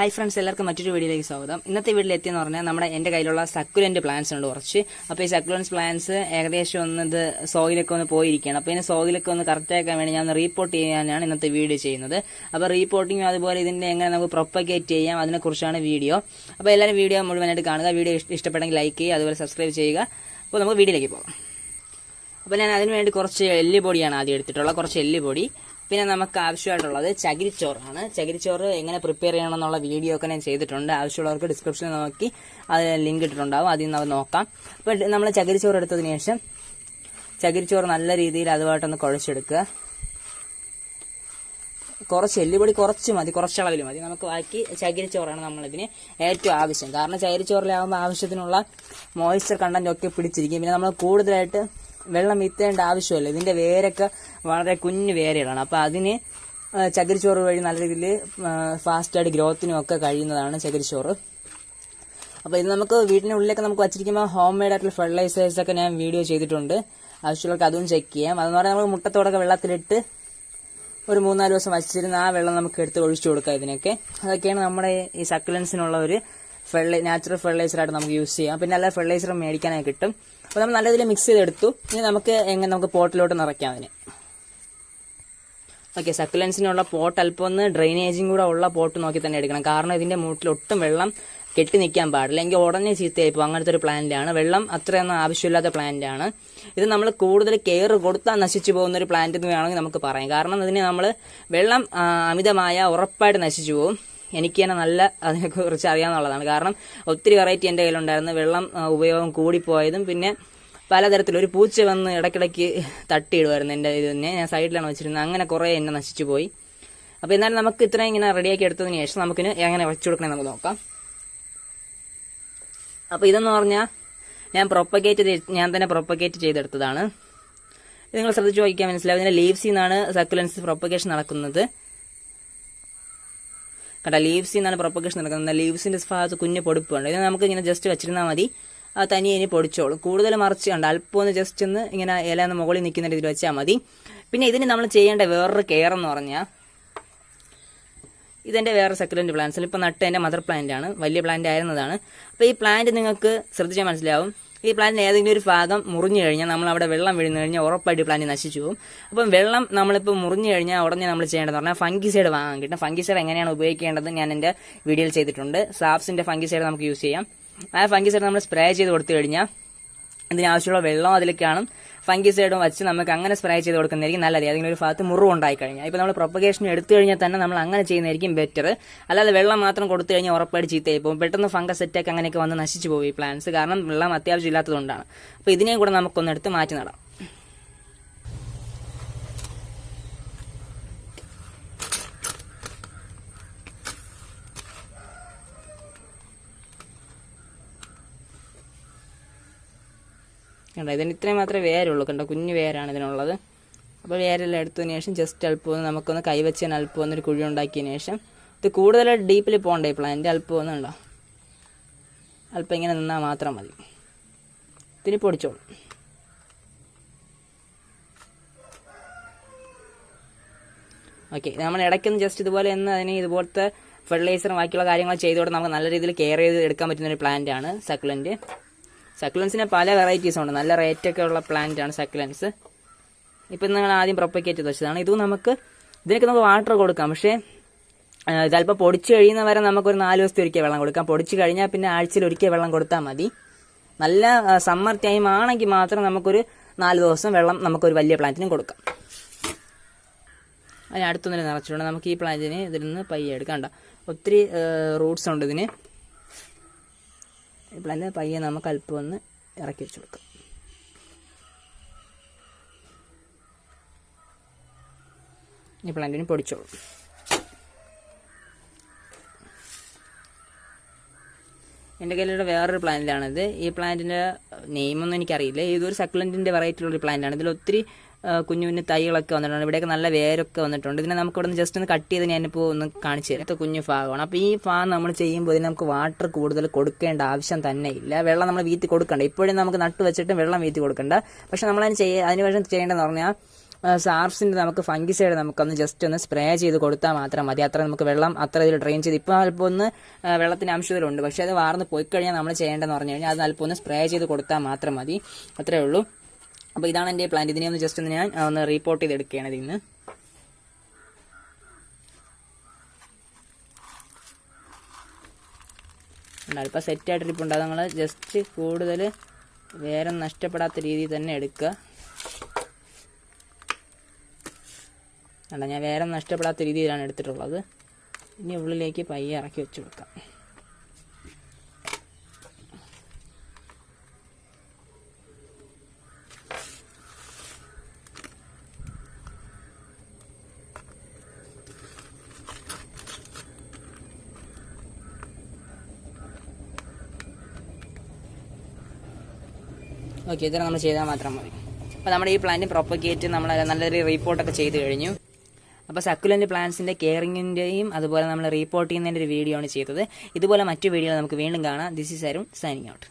Hi friends, എല്ലാവർക്കും മറ്റൊരു വീഡിയോയിലേക്ക് സ്വാഗതം. ഇന്നത്തെ വീട്ടിലെത്തിയെന്ന് പറഞ്ഞാൽ എൻ്റെ കയ്യിലുള്ള സക്കുലന്റ് പ്ലാന്റ്സ് ഉണ്ട് കുറച്ച്. അപ്പോൾ ഈ സക്കുലൻസ് പ്ലാന്റ്സ് ഏകദേശം ഇത് സോയിലൊക്കെ ഒന്ന് പോയിരിക്കുകയാണ്. അപ്പോൾ ഇതിന് സോയിലൊക്കെ ഒന്ന് കറക്റ്റ് ആക്കാൻ വേണ്ടി ഞാൻ റീപോർട്ട് ചെയ്യാനാണ് ഇന്നത്തെ വീഡിയോ ചെയ്യുന്നത്. അപ്പോൾ റീപോർട്ടിങ്ങും അതുപോലെ ഇതിൻ്റെ എങ്ങനെ നമുക്ക് പ്രൊപ്പഗേറ്റ് ചെയ്യാം അതിനെക്കുറിച്ചാണ് വീഡിയോ. അപ്പോൾ എല്ലാവരും വീഡിയോ മുഴുവനായിട്ട് കാണുക. വീഡിയോ ഇഷ്ടപ്പെട്ടെങ്കിൽ ലൈക്ക് ചെയ്യുക, അതുപോലെ സബ്സ്ക്രൈബ് ചെയ്യുക. അപ്പോൾ നമുക്ക് വീഡിയോയിലേക്ക് പോകാം. അപ്പോൾ ഞാൻ അതിനുവേണ്ടി കുറച്ച് എല്ലുപൊടിയാണ് ആദ്യം എടുത്തിട്ടുള്ളത്, കുറച്ച് എല്ലുപൊടി. പിന്നെ നമുക്ക് ആവശ്യമായിട്ടുള്ളത് ചകിരിച്ചോറാണ്. ചകിരിച്ചോറ് എങ്ങനെ പ്രിപ്പയർ ചെയ്യണം എന്നുള്ള വീഡിയോ ഒക്കെ ഞാൻ ചെയ്തിട്ടുണ്ട്. ആവശ്യമുള്ളവർക്ക് ഡിസ്ക്രിപ്ഷനിൽ നോക്കി അത് ലിങ്ക് ഇട്ടിട്ടുണ്ടാവും, അതിൽ നിന്ന് നോക്കാം. അപ്പോൾ നമ്മൾ ചകിരിച്ചോറ് എടുത്തതിന് ശേഷം ചകിരിച്ചോറ് നല്ല രീതിയിൽ അതുമായിട്ടൊന്ന് കുഴച്ചെടുക്കുക. കുറച്ച് എല്ലുപൊടി കുറച്ച് മതി, കുറച്ചളവിൽ മതി. നമുക്ക് ബാക്കി ചകിരിച്ചോറാണ് നമ്മളിതിന് ഏറ്റവും ആവശ്യം. കാരണം ചകിരിച്ചോറിലാകുമ്പോൾ ആവശ്യത്തിനുള്ള മോയ്സ്ചർ കണ്ടന്റ് ഒക്കെ പിടിച്ചിരിക്കും. പിന്നെ നമ്മൾ കൂടുതലായിട്ട് വെള്ളം വീത്തേണ്ട ആവശ്യമില്ല. ഇതിന്റെ വേരൊക്കെ വളരെ കുഞ്ഞു വേരുകളാണ്. അപ്പോൾ അതിന് ചകിരിച്ചോറ് വഴി നല്ല രീതിയിൽ ഫാസ്റ്റായിട്ട് ഗ്രോത്തിനും ഒക്കെ കഴിയുന്നതാണ് ചകിരിച്ചോറ്. അപ്പോൾ ഇത് നമുക്ക് വീട്ടിനുള്ളിലൊക്കെ നമുക്ക് വച്ചിരിക്കുമ്പോൾ ഹോം മെയ്ഡ് ആയിട്ടുള്ള ഫെർട്ടിലൈസേഴ്സ് ഒക്കെ ഞാൻ വീഡിയോ ചെയ്തിട്ടുണ്ട്. ആവശ്യമുള്ളവർക്ക് അതും ചെക്ക് ചെയ്യാം. അതെന്ന് പറഞ്ഞാൽ നമുക്ക് മുട്ടത്തോടൊക്കെ വെള്ളത്തിലിട്ട് ഒരു 3-4 ദിവസം വച്ചിരുന്ന് ആ വെള്ളം നമുക്ക് എടുത്ത് ഒഴിച്ചു കൊടുക്കാം. ഇതിനൊക്കെ അതൊക്കെയാണ് നമ്മുടെ ഈ സക്കുലൻസിനുള്ള ഒരു നാച്ചുറൽ ഫെർട്ടിലൈസറായിട്ട് നമുക്ക് യൂസ് ചെയ്യാം. പിന്നെ എല്ലാ ഫെർട്ടിലൈസറും മേടിക്കാനായി കിട്ടും. അപ്പോൾ നമ്മൾ നല്ല രീതിയിൽ മിക്സ് ചെയ്തെടുത്തു. ഇനി നമുക്ക് പോട്ടിലോട്ട് നിറയ്ക്കാം അതിന്. ഓക്കെ, സക്കുലൻസിനുള്ള പോട്ട് അല്പം ഒന്ന് ഡ്രെയിനേജും കൂടെ ഉള്ള പോട്ട് നോക്കി തന്നെ എടുക്കണം. കാരണം ഇതിന്റെ മൂട്ടിൽ ഒട്ടും വെള്ളം കെട്ടി നിൽക്കാൻ പാടില്ല, എങ്കിൽ ഉടനെ ചീത്തയായിപ്പോൾ. അങ്ങനത്തെ ഒരു പ്ലാന്റ് ആണ്. വെള്ളം അത്രയൊന്നും ആവശ്യമില്ലാത്ത പ്ലാന്റ് ആണ്. ഇത് നമ്മൾ കൂടുതൽ കെയർ കൊടുത്താൽ നശിച്ചു പോകുന്ന ഒരു പ്ലാന്റ് എന്ന് വേണമെങ്കിൽ നമുക്ക് പറയാം. കാരണം ഇതിന് നമ്മൾ വെള്ളം അമിതമായ ഉറപ്പായിട്ട് നശിച്ചു പോകും. എനിക്ക് തന്നെ നല്ല അതിനെക്കുറിച്ച് അറിയാവുന്നതാണ്. കാരണം ഒത്തിരി വെറൈറ്റി എൻ്റെ കയ്യിലുണ്ടായിരുന്നു. വെള്ളം ഉപയോഗം കൂടിപ്പോയതും പിന്നെ പലതരത്തിലും ഒരു പൂച്ച വന്ന് ഇടയ്ക്കിടയ്ക്ക് തട്ടിയിടുമായിരുന്നു എൻ്റെ ഇത് തന്നെ. ഞാൻ സൈഡിലാണ് വെച്ചിരുന്നത്. അങ്ങനെ കുറേ എന്നെ നശിച്ചു പോയി. അപ്പോൾ എന്നാലും നമുക്ക് ഇത്രയും ഇങ്ങനെ റെഡിയാക്കി എടുത്തതിന് ശേഷം നമുക്കിന് എങ്ങനെ വെച്ചു കൊടുക്കണമെന്ന് നമുക്ക് നോക്കാം. അപ്പോൾ ഇതെന്ന് പറഞ്ഞാൽ ഞാൻ തന്നെ പ്രൊപ്പഗേറ്റ് ചെയ്തെടുത്തതാണ്. ഇത് നിങ്ങൾ ശ്രദ്ധിച്ച് നോക്കിക്കാൻ മനസ്സിലാവും. ഇതിൻ്റെ ലീവ്സിൽ നിന്നാണ് സക്കുലൻസ് പ്രൊപ്പഗേഷൻ നടക്കുന്നത്. കേട്ടോ, ലീവ്സിൽ നിന്നാണ് പ്രൊപ്പഗേഷൻ നടക്കുന്നത്. ലീവ്സിന്റെ ഭാഗത്ത് കുഞ്ഞ് പൊടിപ്പുണ്ട്. ഇത് നമുക്ക് ഇങ്ങനെ ജസ്റ്റ് വെച്ചിരുന്നാൽ മതി, അത് തനിയെ ഇനി പൊടിച്ചോളും. കൂടുതൽ മറിച്ച് കണ്ട അല്പം ഒന്ന് ജസ്റ്റ് ഒന്ന് ഇങ്ങനെ ഇലന്ന് മുകളിൽ നിൽക്കുന്ന രീതിയിൽ വെച്ചാൽ മതി. പിന്നെ ഇതിന് നമ്മൾ ചെയ്യേണ്ട വേറൊരു കെയർ എന്ന് പറഞ്ഞാൽ ഇതെന്റെ വേറെ സക്കുലന്റ് പ്ലാന്റ്സ് ഇപ്പം നട്ട് എൻ്റെ മദർ പ്ലാന്റ് ആണ്, വലിയ പ്ലാന്റ് ആയിരുന്നതാണ്. അപ്പോൾ ഈ പ്ലാന്റ് നിങ്ങൾക്ക് ശ്രദ്ധിച്ചാൽ മനസ്സിലാവും. ഈ പ്ലാന്റിന് ഏതെങ്കിലും ഒരു ഭാഗം മുറിഞ്ഞു കഴിഞ്ഞാൽ നമ്മൾ അവിടെ വെള്ളം വീഴുന്നു കഴിഞ്ഞാൽ ഉറപ്പായിട്ട് പ്ലാന്റ് നശിച്ചു പോകും. അപ്പം വെള്ളം നമ്മളിപ്പോൾ മുറിഞ്ഞു കഴിഞ്ഞാൽ ഉടനെ നമ്മൾ ചെയ്യേണ്ടതെന്ന് പറഞ്ഞാൽ ഫംഗിസൈഡ് വാങ്ങാൻ കിട്ടും. ഫംഗിസൈഡ് എങ്ങനെയാണ് ഉപയോഗിക്കേണ്ടത് ഞാൻ എൻ്റെ വീഡിയോയിൽ ചെയ്തിട്ടുണ്ട്. സാപ്സിന്റെ ഫംഗിസൈഡ് നമുക്ക് യൂസ് ചെയ്യാം. ആ ഫംഗിസൈഡ് നമ്മൾ സ്പ്രേ ചെയ്ത് കൊടുത്തു കഴിഞ്ഞാൽ ഇതിനാവശ്യമുള്ള വെള്ളം അതിൽ കാണും. ഫംഗിസൈഡും വെച്ച് നമുക്ക് അങ്ങനെ സ്പ്രേ ചെയ്ത് കൊടുക്കുന്നതായിരിക്കും നല്ലത്. ഏതെങ്കിലും ഒരു ഭാഗത്ത് മുറിവുണ്ടായി കഴിഞ്ഞാൽ. ഇപ്പോൾ നമ്മൾ പ്രൊപ്പഗേഷൻ എടുത്തു കഴിഞ്ഞാൽ തന്നെ നമ്മൾ അങ്ങനെ ചെയ്യുന്നതായിരിക്കും ബെറ്റർ. അല്ലാതെ വെള്ളം മാത്രം കൊടുത്തു കഴിഞ്ഞാൽ ഉറപ്പായിട്ട് ചീത്തയായി പോകും. പെട്ടെന്ന് ഫംഗസ് സെറ്റൊക്കെ അങ്ങനെയൊക്കെ വന്ന് നശിച്ചു പോകും ഈ പ്ലാന്റ്സ്. കാരണം വെള്ളം അത്യാവശ്യം ഇല്ലാത്തതുകൊണ്ടാണ്. അപ്പോൾ ഇതിനെയും കൂടെ നമുക്കൊന്നെടുത്ത് മാറ്റി നടാം. കണ്ടോ, ഇതിന് ഇത്രയും മാത്രമേ വേരുള്ളൂ. കണ്ടോ, കുഞ്ഞു വേരാണ് ഇതിനുള്ളത്. അപ്പോൾ വേരെല്ലാം എടുത്തതിന് ശേഷം ജസ്റ്റ് അല്പം നമുക്കൊന്ന് കൈവച്ചാൽ അല്പം ഒന്നൊരു കുഴി ഉണ്ടാക്കിയതിന് ശേഷം ഇത് കൂടുതൽ ഡീപ്പിൽ പോകണ്ടേ പ്ലാന്റ്. അല്പം ഒന്നുണ്ടോ, അല്പം ഇങ്ങനെ നിന്നാൽ മാത്രം മതി. ഇതിന് പൊടിച്ചോളും. ഓക്കെ, നമ്മൾ ഇടയ്ക്കൊന്ന് ജസ്റ്റ് ഇതുപോലെ അതിന് ഇതുപോലത്തെ ഫെർട്ടിലൈസറും ബാക്കിയുള്ള കാര്യങ്ങൾ ചെയ്തുകൊണ്ട് നമുക്ക് നല്ല രീതിയിൽ കെയർ ചെയ്ത് എടുക്കാൻ പറ്റുന്ന ഒരു പ്ലാന്റ് ആണ് സക്കുലന്റ്. സക്കുലൻസിന് പല വെറൈറ്റീസ് ഉണ്ട്. നല്ല റേറ്റൊക്കെ ഉള്ള പ്ലാന്റ് ആണ് സക്കുലൻസ്. ഇപ്പം നിങ്ങൾ ആദ്യം പ്രൊപ്പഗേറ്റ് ചെയ്ത് വെച്ചതാണ്. ഇതിനൊക്കെ നമുക്ക് വാട്ടർ കൊടുക്കാം. പക്ഷേ ചിലപ്പോൾ പൊടിച്ച് കഴിയുന്നവരെ നമുക്കൊരു 4 ദിവസത്തെ ഒരിക്കൽ വെള്ളം കൊടുക്കാം. പൊടിച്ച് കഴിഞ്ഞാൽ പിന്നെ ആഴ്ചയിൽ ഒരിക്കൽ വെള്ളം കൊടുത്താൽ മതി. നല്ല സമ്മർ ടൈം ആണെങ്കിൽ മാത്രം നമുക്കൊരു 4 ദിവസം വെള്ളം നമുക്കൊരു വലിയ പ്ലാന്റിനും കൊടുക്കാം. അതിന് അടുത്തൊന്നിന് നിറച്ചിട്ടുണ്ട്. നമുക്ക് ഈ പ്ലാന്റിന് ഇതിൽ നിന്ന് പയ്യെ എടുക്കാം. കണ്ടോ, ഒത്തിരി റൂട്ട്സ് ഉണ്ട് ഇതിന്. ഈ പ്ലാന്റ് പയ്യെ നമുക്ക് അല്പം ഒന്ന് ഇറക്കി വെച്ച് കൊടുക്കാം. ഈ പ്ലാന്റിന് പൊടിച്ചോളൂ. എൻ്റെ കയ്യിലുള്ള വേറൊരു പ്ലാന്റാണിത്. ഈ പ്ലാന്റിൻ്റെ നെയിമൊന്നും എനിക്കറിയില്ല. ഇതൊരു സക്കുലൻറ്റിൻ്റെ വെറൈറ്റിയുള്ളൊരു പ്ലാന്റാണ്. ഇതിൽ ഒത്തിരി കുഞ്ഞു കുഞ്ഞു തൈകളൊക്കെ വന്നിട്ടുണ്ട്. ഇവിടെയൊക്കെ നല്ല വേരൊക്കെ വന്നിട്ടുണ്ട്. ഇതിനെ നമുക്ക് ഇവിടെ നിന്ന് ജസ്റ്റ് ഒന്ന് കട്ട് ചെയ്ത് ഞാനിപ്പോൾ ഒന്ന് കാണിച്ചു തരാം. കുഞ്ഞു ഭാഗമാണ്. അപ്പോൾ ഈ ഭാഗം നമ്മൾ ചെയ്യുമ്പോൾ ഇതിന് നമുക്ക് വാട്ടർ കൂടുതൽ കൊടുക്കേണ്ട ആവശ്യം തന്നെ ഇല്ല. വെള്ളം നമ്മൾ വീത്തി കൊടുക്കണ്ട. ഇപ്പോഴും നമുക്ക് നട്ട് വെച്ചിട്ട് വെള്ളം വീത്തി കൊടുക്കണ്ട. പക്ഷെ നമ്മൾ അതിന് അതിനുശേഷം ചെയ്യേണ്ടതെന്ന് പറഞ്ഞാൽ സാർഫ്സിൻ്റെ നമുക്ക് ഫംഗിസൈഡ് നമുക്കൊന്ന് ജസ്റ്റ് ഒന്ന് സ്പ്രേ ചെയ്ത് കൊടുത്താൽ മാത്രം മതി. അത്ര നമുക്ക് വെള്ളം അത്ര ഇതിൽ ഡ്രെയിൻ ചെയ്ത് ഇപ്പോൾ അല്പം ഒന്ന് വെള്ളത്തിന് ആവശ്യത്തിലുണ്ട്, പക്ഷേ അത് വാർന്ന് പോയി കഴിഞ്ഞാൽ നമ്മൾ ചെയ്യേണ്ടതെന്ന് പറഞ്ഞു കഴിഞ്ഞാൽ അത് അല്പം ഒന്ന് സ്പ്രേ ചെയ്ത് കൊടുത്താൽ മാത്രം മതി, അത്രേ ഉള്ളൂ. അപ്പോൾ ഇതാണ് എൻ്റെ പ്ലാന്റ്. ഇതിനെ ഒന്ന് ജസ്റ്റ് ഒന്ന് ഞാൻ ഒന്ന് റിപ്പോർട്ട് ചെയ്തെടുക്കുകയാണ് ഇതിൽ നിന്ന്. അല്പം സെറ്റായിട്ടിരിപ്പുണ്ട്. അത് നമ്മൾ ജസ്റ്റ് കൂടുതൽ വേറെ നഷ്ടപ്പെടാത്ത രീതിയിൽ തന്നെ എടുക്കുക. അല്ല, ഞാൻ വേറെ നഷ്ടപ്പെടാത്ത രീതിയിലാണ് എടുത്തിട്ടുള്ളത്. ഇനി ഉള്ളിലേക്ക് പയ്യെ ഇറക്കി വെച്ച് കൊടുക്കാം. ഓക്കെ, ഇത്ര നമ്മൾ ചെയ്താൽ മാത്രം മതി. അപ്പോൾ നമ്മുടെ ഈ പ്ലാന്റ് പ്രൊപ്പഗേറ്റ് നമ്മൾ നല്ലൊരു റിപ്പോർട്ടൊക്കെ ചെയ്ത് കഴിഞ്ഞു. അപ്പോൾ സക്കുലന്റ് പ്ലാന്റ്സിൻ്റെ കെയറിങ്ങിൻ്റെയും അതുപോലെ നമ്മൾ റിപ്പോർട്ട് ചെയ്യുന്നതിൻ്റെ ഒരു വീഡിയോ ആണ് ചെയ്തത്. ഇതുപോലെ മറ്റു വീഡിയോ നമുക്ക് വീണ്ടും കാണാം. This is Arun signing out.